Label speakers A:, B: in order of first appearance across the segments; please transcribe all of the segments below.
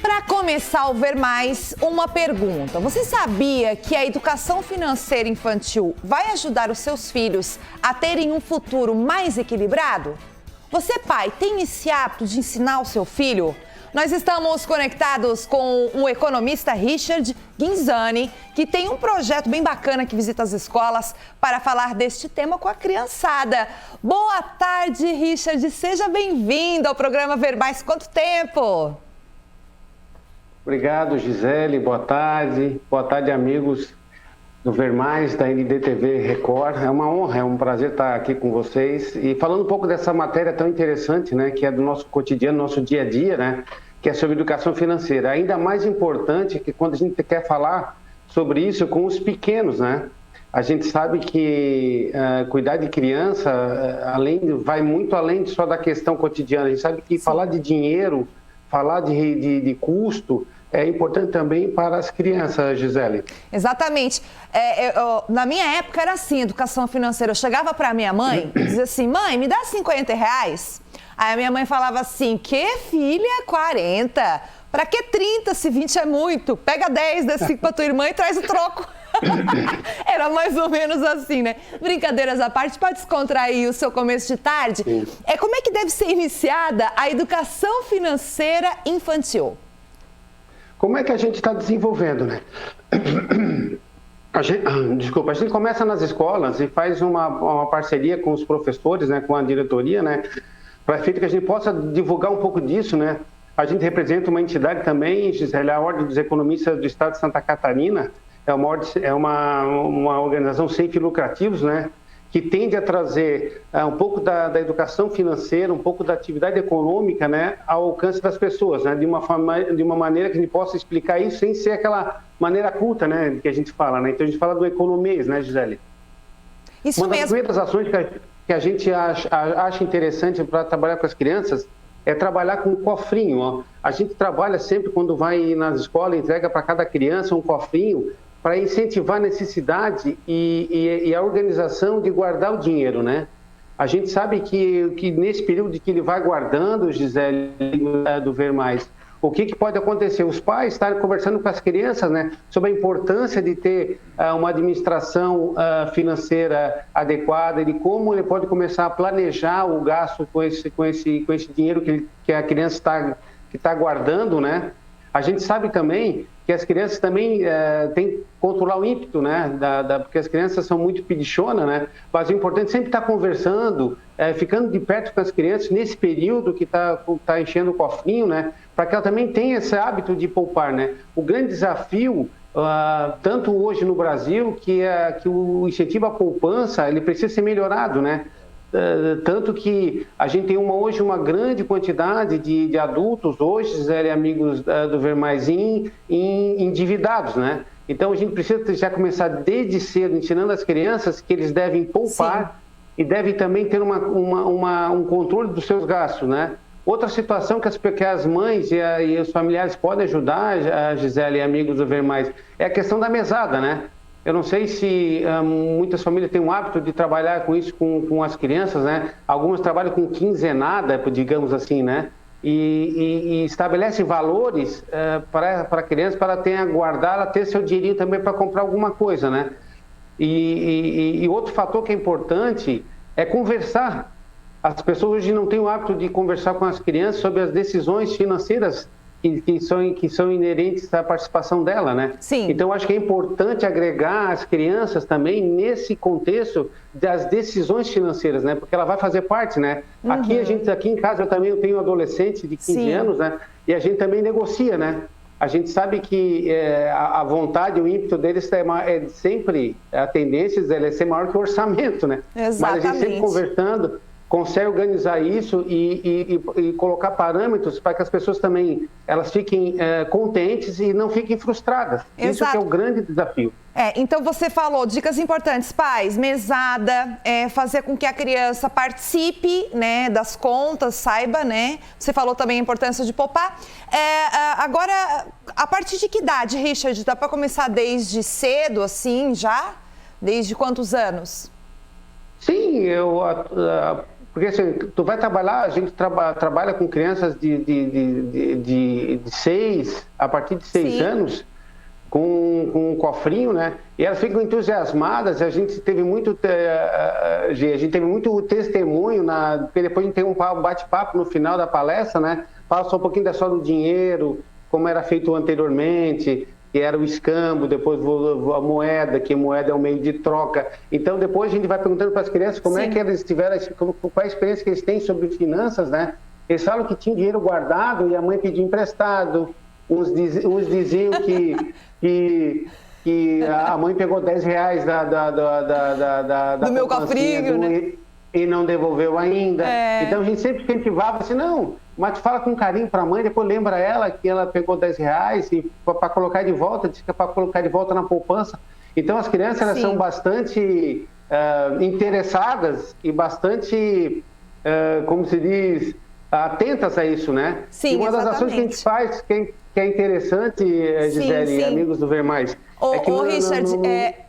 A: Para começar a ver mais, uma pergunta. Você sabia que a educação financeira infantil vai ajudar os seus filhos a terem um futuro mais equilibrado? Você, pai, tem esse hábito de ensinar o seu filho? Nós estamos conectados com o economista Richard Guinzani, que tem um projeto bem bacana que visita as escolas para falar deste tema com a criançada. Boa tarde, Richard. Seja bem-vindo ao programa Ver Mais. Quanto tempo?
B: Obrigado, Gisele. Boa tarde. Boa tarde, amigos do Ver Mais, da NDTV Record. É uma honra, é um prazer estar aqui com vocês. E falando um pouco dessa matéria tão interessante, né, que é do nosso cotidiano, nosso dia a dia, né, que é sobre educação financeira. Ainda mais importante que quando a gente quer falar sobre isso com os pequenos, né? A gente sabe que cuidar de criança vai muito além só da questão cotidiana. A gente sabe que falar de dinheiro, falar de custo, é importante também para as crianças, Gisele.
A: Exatamente. Na minha época era assim, educação financeira. Eu chegava para minha mãe e dizia assim, mãe, me dá R$50. Aí a minha mãe falava assim, que filha, 40? Para que 30 se 20 é muito? Pega 10, dá 5 para tua irmã e traz o troco. Era mais ou menos assim, né? Brincadeiras à parte, pode descontrair o seu começo de tarde. Como é que deve ser iniciada a educação financeira infantil?
B: Como é que a gente está desenvolvendo, né? A gente começa nas escolas e faz uma parceria com os professores, né, com a diretoria, né, para que a gente possa divulgar um pouco disso, né? A gente representa uma entidade também, Gisele, a Ordem dos Economistas do Estado de Santa Catarina, é uma organização sem fins lucrativos, né, que tende a trazer um pouco da educação financeira, um pouco da atividade econômica, né, ao alcance das pessoas, né, de uma maneira que a gente possa explicar isso sem ser aquela maneira culta, né, que a gente fala, né? Então a gente fala do economês, né, Gisele?
A: Isso
B: uma das primeiras ações que a gente acha interessante para trabalhar com as crianças é trabalhar com um cofrinho, ó. A gente trabalha sempre quando vai nas escolas, entrega para cada criança um cofrinho para incentivar a necessidade e a organização de guardar o dinheiro, né? A gente sabe que nesse período que ele vai guardando, Gisele, do Ver Mais, o que pode acontecer? Os pais estarem conversando com as crianças, né, sobre a importância de ter uma administração financeira adequada e de como ele pode começar a planejar o gasto com esse dinheiro que a criança está guardando, né? A gente sabe também que as crianças também têm que controlar o ímpeto, né? Porque as crianças são muito pedichonas, né? Mas o importante é sempre estar conversando, ficando de perto com as crianças nesse período que está enchendo o cofrinho, né? Para que ela também tenha esse hábito de poupar, né? O grande desafio, tanto hoje no Brasil, que o incentivo à poupança, ele precisa ser melhorado, né? Tanto que a gente tem hoje uma grande quantidade de adultos, hoje, amigos do Ver Mais, endividados, né? Então a gente precisa já começar desde cedo, ensinando as crianças que eles devem poupar. Sim. E devem também ter um controle dos seus gastos, né? Outra situação que as mães e os familiares podem ajudar, a Gisele e amigos do Ver Mais, é a questão da mesada, né? Eu não sei se muitas famílias têm o hábito de trabalhar com isso com as crianças, né? Algumas trabalham com quinzenada, digamos assim, né? E estabelecem valores para a criança, para ela guardar, ela ter seu dinheirinho também para comprar alguma coisa, né? E outro fator que é importante é conversar. As pessoas hoje não têm o hábito de conversar com as crianças sobre as decisões financeiras que são inerentes à participação dela, né?
A: Sim.
B: Então, acho que é importante agregar as crianças também nesse contexto das decisões financeiras, né? Porque ela vai fazer parte, né? Uhum. Aqui em casa eu tenho um adolescente de 15 Sim. anos, né? E a gente também negocia, né? A gente sabe que a vontade, o ímpeto deles é sempre, a tendência é ser maior que o orçamento, né?
A: Exatamente.
B: Mas a gente sempre conversando consegue organizar isso e colocar parâmetros para que as pessoas também elas fiquem contentes e não fiquem frustradas.
A: Exato.
B: Isso que é o grande desafio.
A: Então você falou, dicas importantes, pais, mesada, fazer com que a criança participe, né, das contas, saiba, né? Você falou também a importância de poupar. Agora, a partir de que idade, Richard? Dá para começar desde cedo, assim, já? Desde quantos anos?
B: Sim, Porque assim, tu vai trabalhar, a gente trabalha com crianças de 6, a partir de 6 anos, com um cofrinho, né? E elas ficam entusiasmadas. A gente teve muito testemunho, porque depois a gente tem um bate-papo no final da palestra, né? Fala só um pouquinho só do dinheiro, como era feito anteriormente, que era o escambo, depois a moeda, que a moeda é um meio de troca. Então, depois a gente vai perguntando para as crianças como é que eles tiveram, qual é a experiência que eles têm sobre finanças, né? Eles falam que tinham dinheiro guardado e a mãe pediu emprestado. Uns diziam que a mãe pegou R$10
A: do meu cofrinho, né?
B: E não devolveu ainda. Então a gente sempre incentivava assim, não, mas fala com carinho para a mãe, depois lembra ela que ela pegou R$10 e para colocar de volta, diz que é para colocar de volta na poupança. Então as crianças elas são bastante interessadas e bastante, como se diz, atentas a isso, né?
A: Sim,
B: e uma das ações que a gente faz, que é interessante, Gisele e amigos do Ver Mais, é que
A: Richard,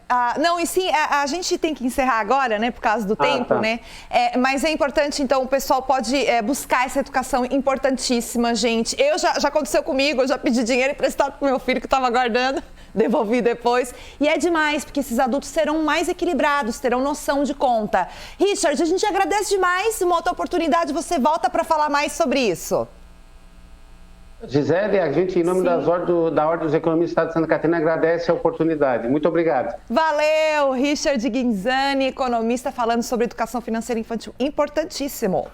A: a gente tem que encerrar agora, né, por causa do tempo, né? Mas é importante, então, o pessoal pode buscar essa educação importantíssima, gente. Já aconteceu comigo, eu já pedi dinheiro emprestado pro meu filho que estava guardando, devolvi depois. E é demais, porque esses adultos serão mais equilibrados, terão noção de conta. Richard, a gente agradece demais. Uma outra oportunidade, você volta para falar mais sobre isso.
B: Gisele, a gente, em nome da Ordem dos Economistas do Estado de Santa Catarina, agradece a oportunidade. Muito obrigado.
A: Valeu, Richard Guinzani, economista, falando sobre educação financeira infantil. Importantíssimo.